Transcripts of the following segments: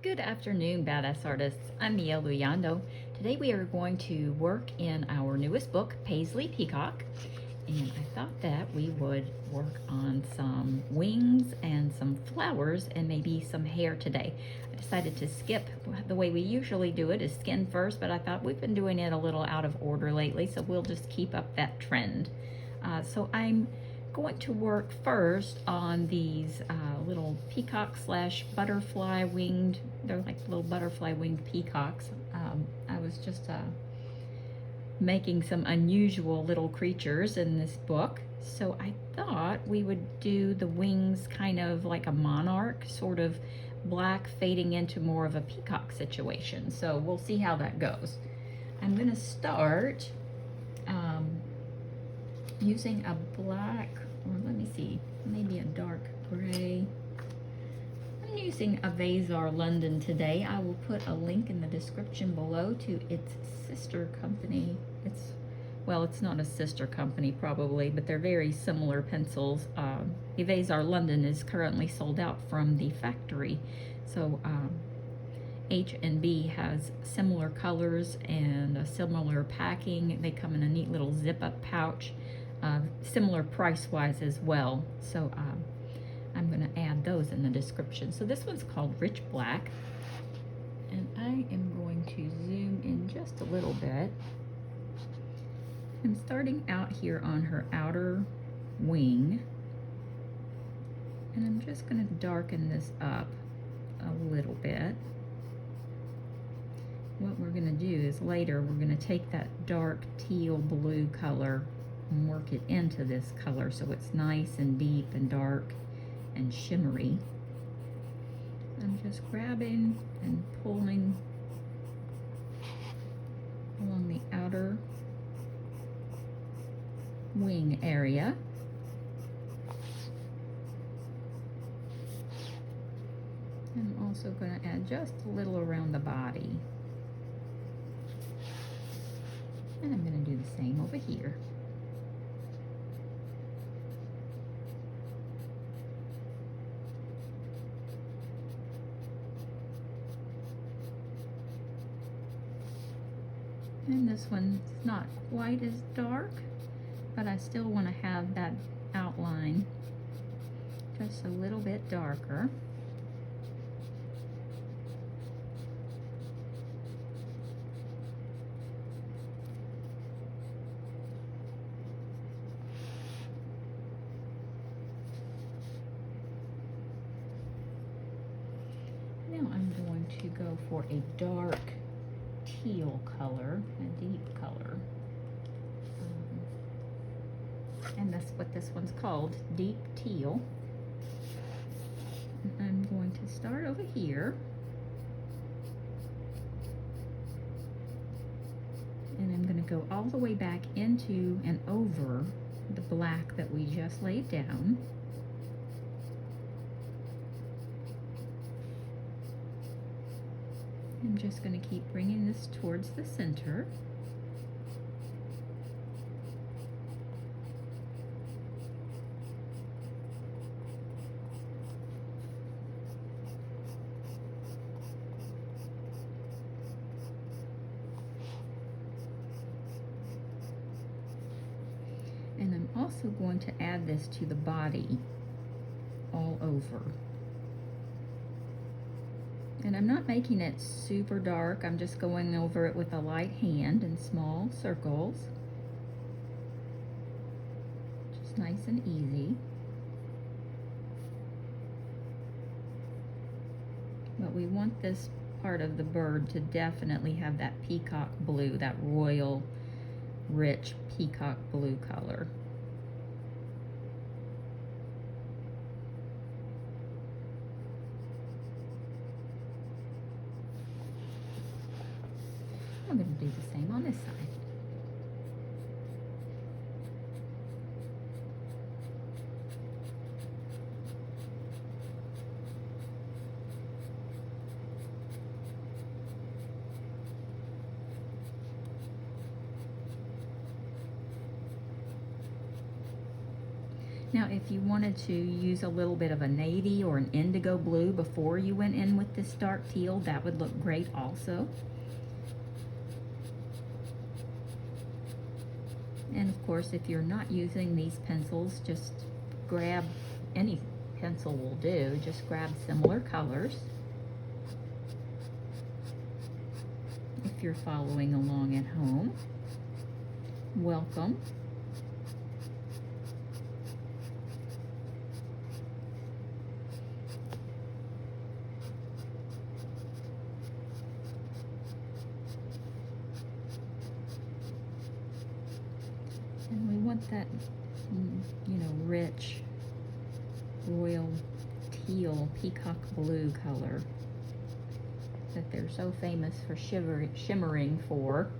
Good afternoon, badass artists. I'm Mia Luyando. Today we are going to work in our newest book, Paisley Peacock, and I thought that we would work on some wings and some flowers and maybe some hair today. I decided to skip the way we usually do it, is skin first, but I thought we've been doing it a little out of order lately, so we'll just keep up that trend. So I'm going to work first on these little peacock slash butterfly winged, they're like little butterfly winged peacocks. I was just making some unusual little creatures in this book, so I thought we would do the wings kind of like a monarch, sort of black fading into more of a peacock situation. So we'll see how that goes. I'm going to start using a black, or let me see, maybe a dark gray. I'm using Eraser London today. I will put a link in the description below to its sister company. It's not a sister company probably, but they're very similar pencils. Eraser London is currently sold out from the factory. So H&B has similar colors and a similar packing. They come in a neat little zip-up pouch. Similar price-wise as well. So I'm going to add those in the description. So this one's called Rich Black. And I am going to zoom in just a little bit. I'm starting out here on her outer wing. And I'm just going to darken this up a little bit. What we're going to do is later we're going to take that dark teal blue color and work it into this color so it's nice and deep and dark and shimmery. I'm just grabbing and pulling along the outer wing area. And I'm also going to add just a little around the body. And I'm going to do the same over here. And this one's not quite as dark, but I still want to have that outline just a little bit darker. Now I'm going to go for a dark teal color, a deep color. And that's what this one's called, deep teal. And I'm going to start over here. And I'm going to go all the way back into and over the black that we just laid down. I'm just going to keep bringing this towards the center. And I'm also going to add this to the body all over. And I'm not making it super dark, I'm just going over it with a light hand in small circles. Just nice and easy. But we want this part of the bird to definitely have that peacock blue, that royal, rich peacock blue color. I'm going to do the same on this side. Now, if you wanted to use a little bit of a navy or an indigo blue before you went in with this dark teal, that would look great also. And of course, if you're not using these pencils, just grab any pencil will do. Just grab similar colors. If you're following along at home, welcome. And we want that, you know, rich, royal teal, peacock blue color that they're so famous for shimmering for.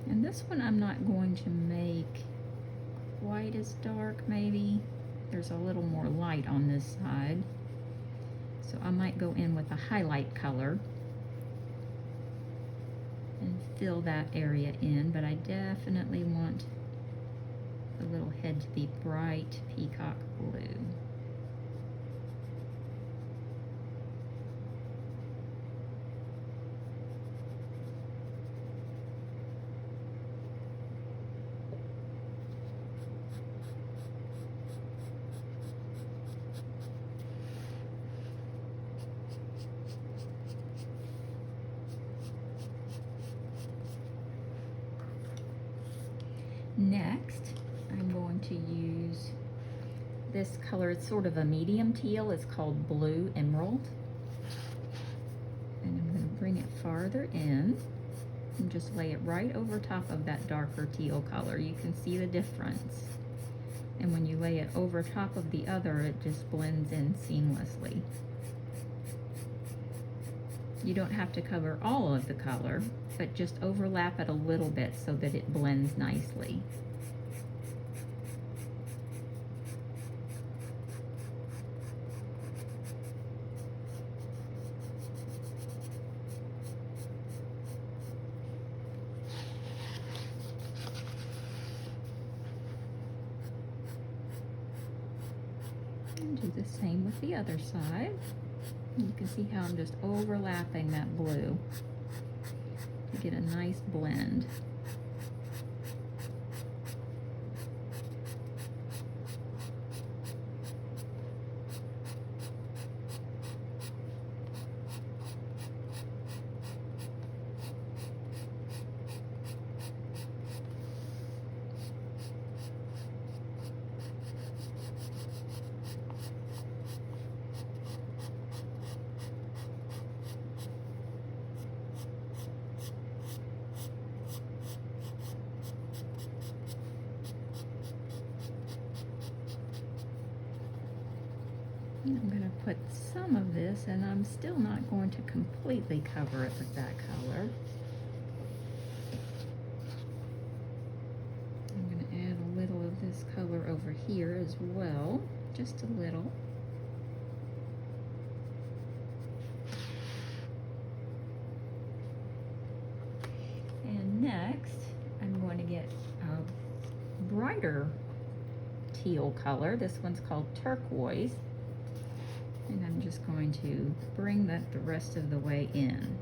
And this one I'm not going to make quite as dark, maybe. There's a little more light on this side. So I might go in with a highlight color and fill that area in, but I definitely want the little head to be bright peacock blue. Next, I'm going to use this color. It's sort of a medium teal. It's called Blue Emerald. And I'm going to bring it farther in and just lay it right over top of that darker teal color. You can see the difference. And when you lay it over top of the other, it just blends in seamlessly. You don't have to cover all of the color, but just overlap it a little bit so that it blends nicely. And do the same with the other side. You can see how I'm just overlapping that blue to get a nice blend. I'm going to put some of this, and I'm still not going to completely cover it with that color. I'm going to add a little of this color over here as well, just a little. And next, I'm going to get a brighter teal color. This one's called Turquoise. And I'm just going to bring that the rest of the way in.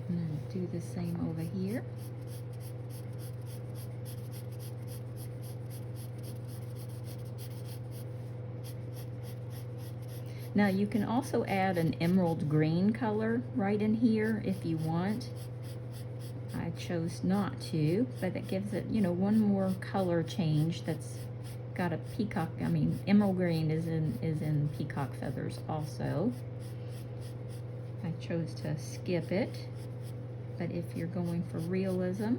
And then do the same over here. Now you can also add an emerald green color right in here if you want. I chose not to, but it gives it, you know, one more color change that's got a peacock. I mean, emerald green is in peacock feathers also. I chose to skip it, but if you're going for realism,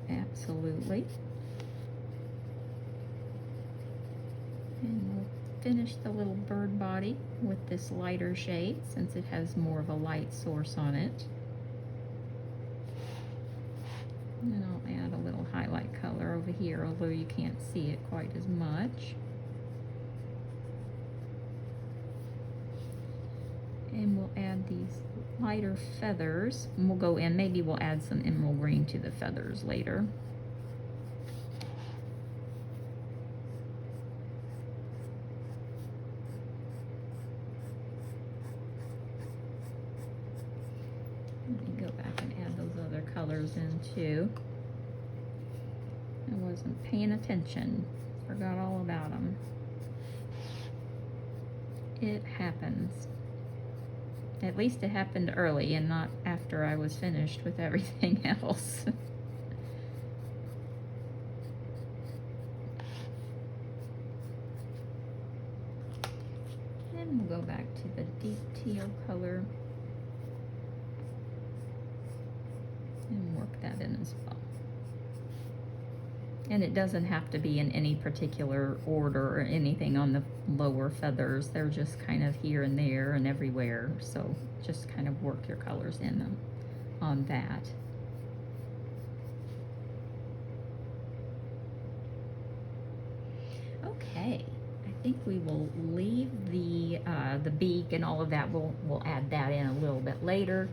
absolutely. And we'll finish the little bird body with this lighter shade since it has more of a light source on it. And I'll add a little highlight color over here, although you can't see it quite as much. And we'll add these lighter feathers, and we'll go in, maybe we'll add some emerald green to the feathers later. Let me go back and add those other colors in too. I wasn't paying attention, forgot all about them. It happens. At least it happened early and not after I was finished with everything else. And we'll go back to the deep teal color and work that in as well. And it doesn't have to be in any particular order or anything on the lower feathers. They're just kind of here and there and everywhere. So just kind of work your colors in them on that. Okay, I think we will leave the beak and all of that. We'll add that in a little bit later.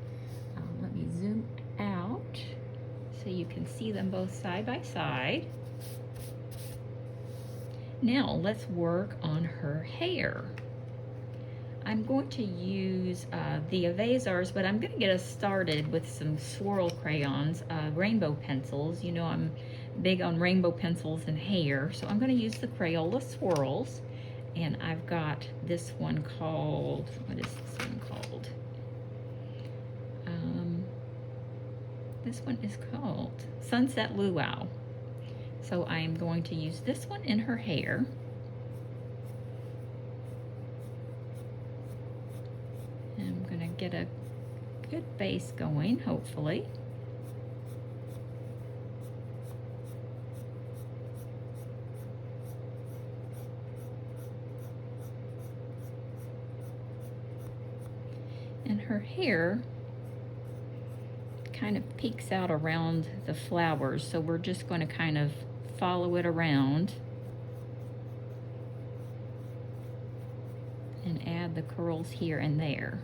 Let me zoom out so you can see them both side by side. Now let's work on her hair. I'm going to use the Erasers, but I'm going to get us started with some swirl crayons, rainbow pencils. You know I'm big on rainbow pencils and hair, so I'm going to use the Crayola swirls. And I've got this one called, what is this one called? This one is called Sunset Luau. So I'm going to use this one in her hair. And I'm going to get a good base going, hopefully. And her hair kind of peeks out around the flowers, so we're just going to kind of follow it around and add the curls here and there.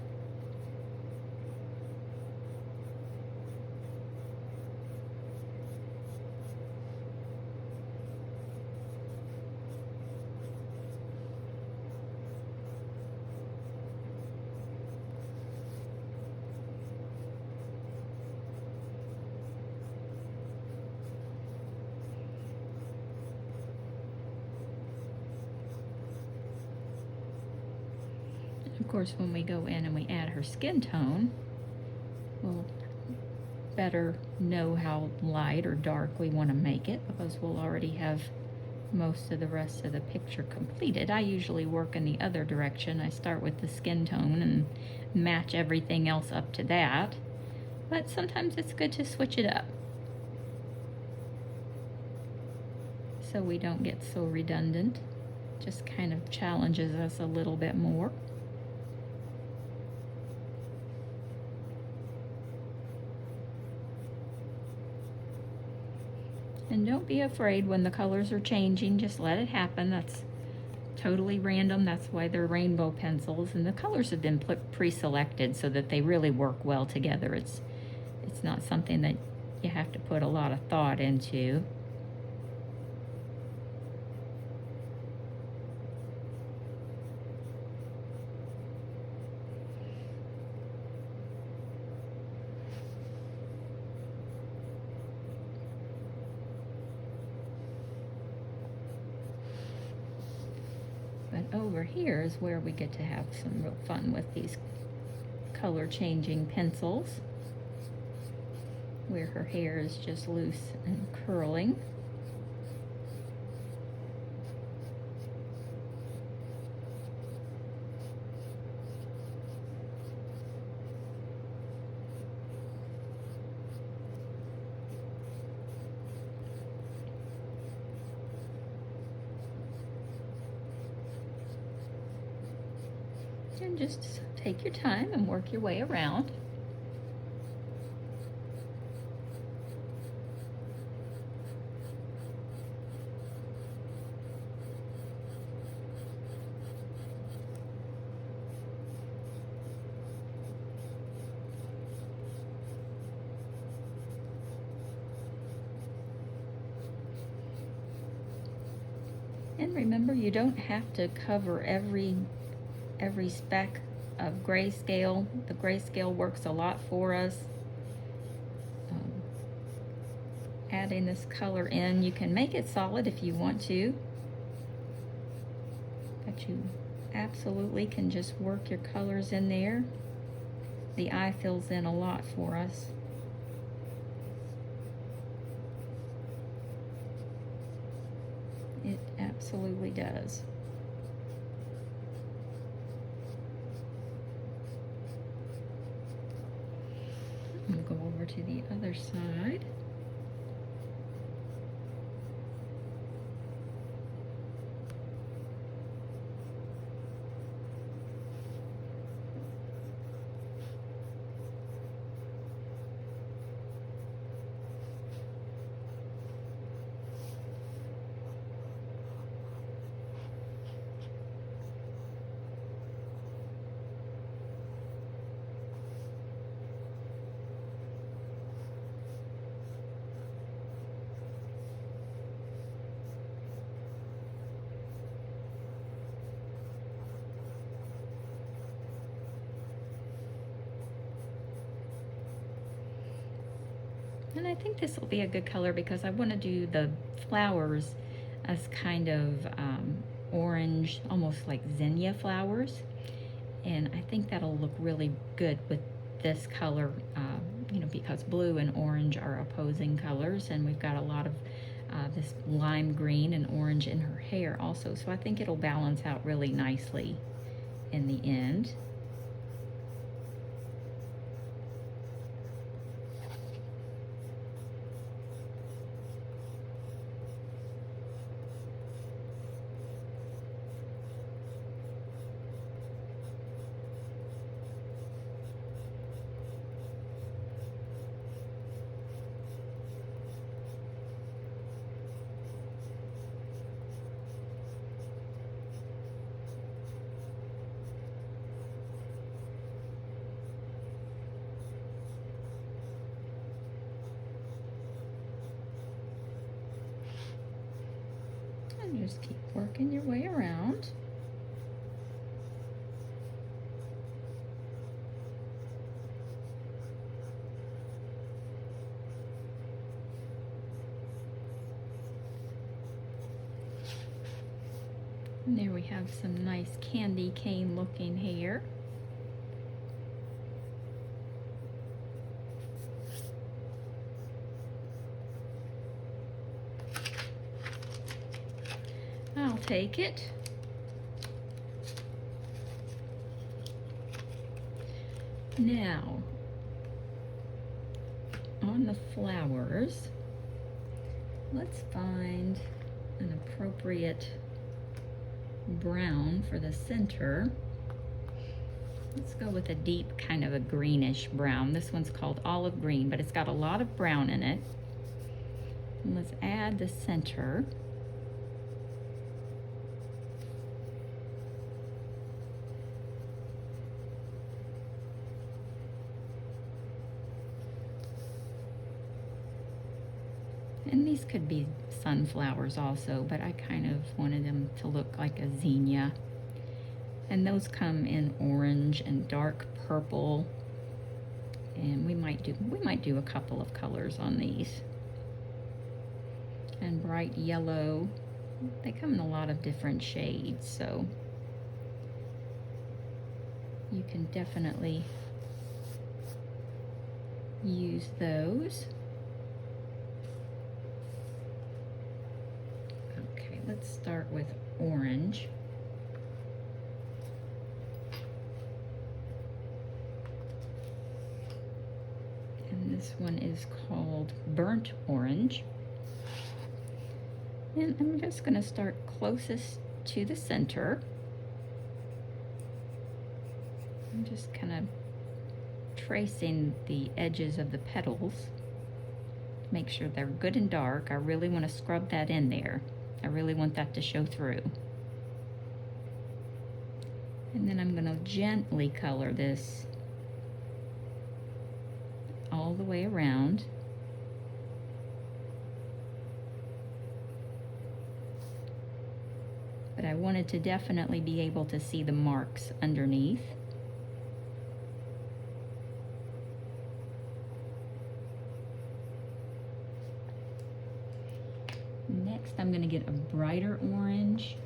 Of course, when we go in and we add her skin tone, we'll better know how light or dark we want to make it, because we'll already have most of the rest of the picture completed. I usually work in the other direction. I start with the skin tone and match everything else up to that, but sometimes it's good to switch it up so we don't get so redundant. Just kind of challenges us a little bit more. And don't be afraid when the colors are changing, just let it happen. That's totally random. That's why they're rainbow pencils. And the colors have been pre-selected so that they really work well together. It's not something that you have to put a lot of thought into. But over here is where we get to have some real fun with these color changing pencils, where her hair is just loose and curling. And just take your time and work your way around. And remember, you don't have to cover every speck of grayscale. The grayscale works a lot for us. Adding this color in, you can make it solid if you want to, but you absolutely can just work your colors in there. The eye fills in a lot for us. It absolutely does. I'm going to go over to the other side. And I think this will be a good color because I want to do the flowers as kind of orange, almost like zinnia flowers. And I think that'll look really good with this color, you know, because blue and orange are opposing colors, and we've got a lot of this lime green and orange in her hair also. So I think it'll balance out really nicely in the end. Just keep working your way around. And there we have some nice candy cane looking hair. I'll take it. Now, on the flowers, let's find an appropriate brown for the center. Let's go with a deep kind of a greenish brown. This one's called olive green, but it's got a lot of brown in it. And let's add the center. And these could be sunflowers also, but I kind of wanted them to look like a zinnia. And those come in orange and dark purple. And we might do a couple of colors on these. And bright yellow. They come in a lot of different shades, so you can definitely use those. Let's start with orange. And this one is called burnt orange. And I'm just going to start closest to the center. just kind of tracing the edges of the petals. Make sure they're good and dark. I really want to scrub that in there. I really want that to show through. And then I'm going to gently color this all the way around. But I wanted to definitely be able to see the marks underneath. Next, I'm going to get a brighter orange.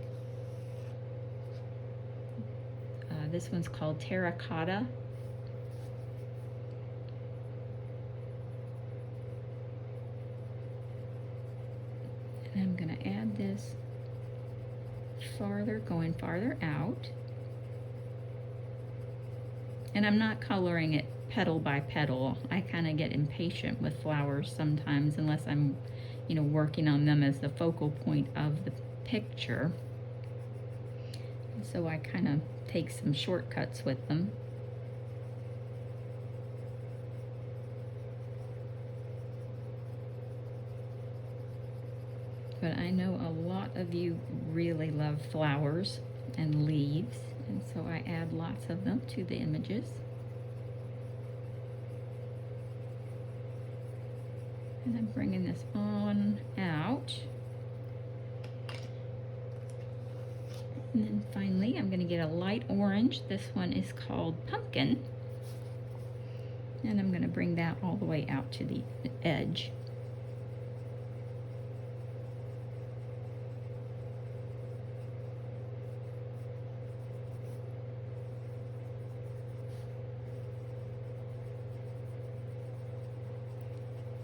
This one's called Terracotta. And I'm going to add this farther, going farther out. And I'm not coloring it petal by petal. I kind of get impatient with flowers sometimes unless I'm, you know, working on them as the focal point of the picture. So I kind of take some shortcuts with them. But I know a lot of you really love flowers and leaves, and so I add lots of them to the images. And I'm bringing this on out. And then finally, I'm going to get a light orange. This one is called Pumpkin. And I'm going to bring that all the way out to the edge.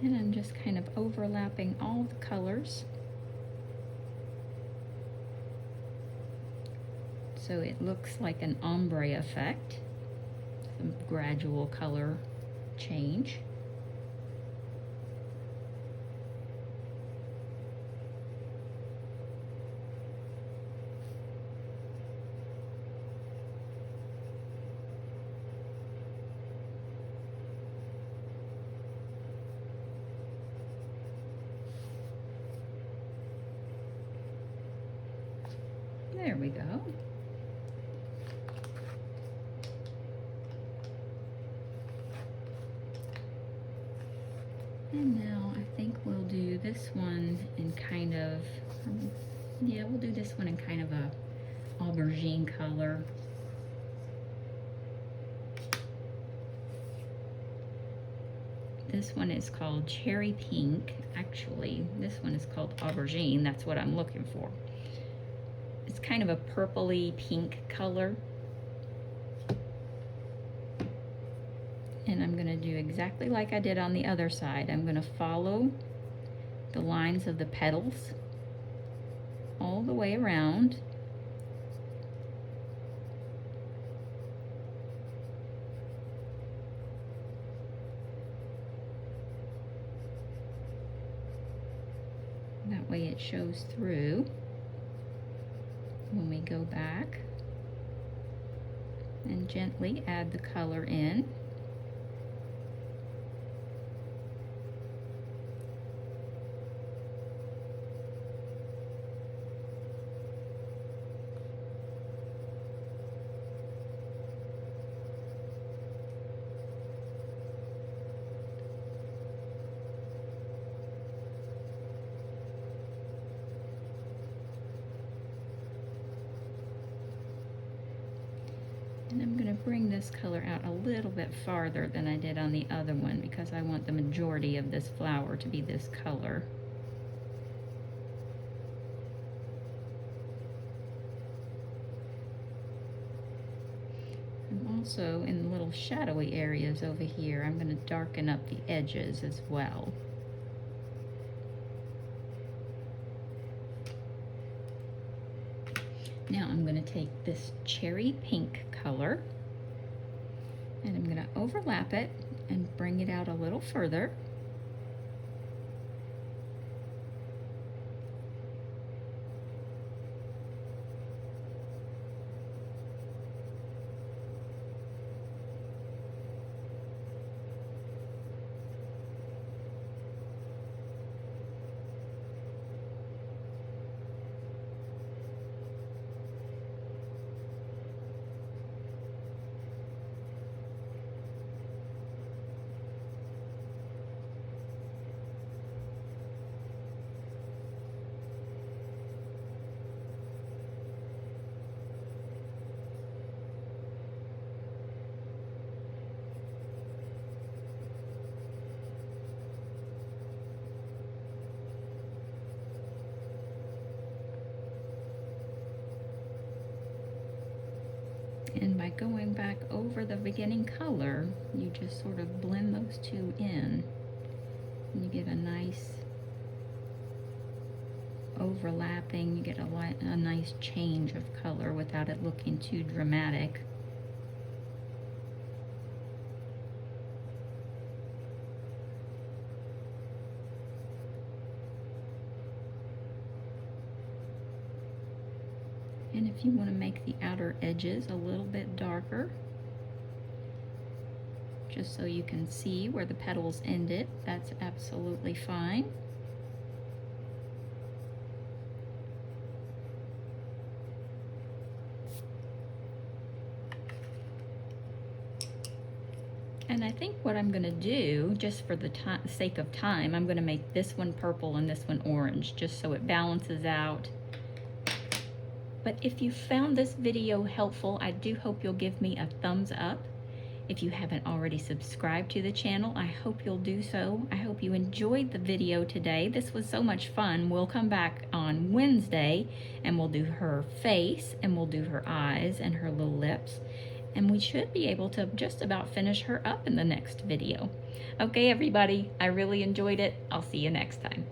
And I'm just kind of overlapping all the colors, so it looks like an ombre effect, some gradual color change. There we go. And now I think we'll do this one in kind of, yeah, we'll do this one in kind of a aubergine color. This one is called Cherry Pink. Actually, this one is called Aubergine. That's what I'm looking for. It's kind of a purpley pink color. And I'm going to do exactly like I did on the other side. I'm going to follow the lines of the petals all the way around. That way it shows through when we go back, and gently add the color in. And I'm going to bring this color out a little bit farther than I did on the other one because I want the majority of this flower to be this color. I'm also in the little shadowy areas over here, I'm going to darken up the edges as well. Now I'm going to take this cherry pink color and I'm going to overlap it and bring it out a little further. going back over the beginning color, you just sort of blend those two in. And you get a nice overlapping, you get a nice change of color without it looking too dramatic. And if you want to make the outer edges a little bit darker, just so you can see where the petals ended, that's absolutely fine. And I think what I'm going to do, just for the sake of time, I'm going to make this one purple and this one orange, just so it balances out. But if you found this video helpful, I do hope you'll give me a thumbs up. If you haven't already subscribed to the channel, I hope you'll do so. I hope you enjoyed the video today. This was so much fun. We'll come back on Wednesday and we'll do her face and we'll do her eyes and her little lips. And we should be able to just about finish her up in the next video. Okay, everybody, I really enjoyed it. I'll see you next time.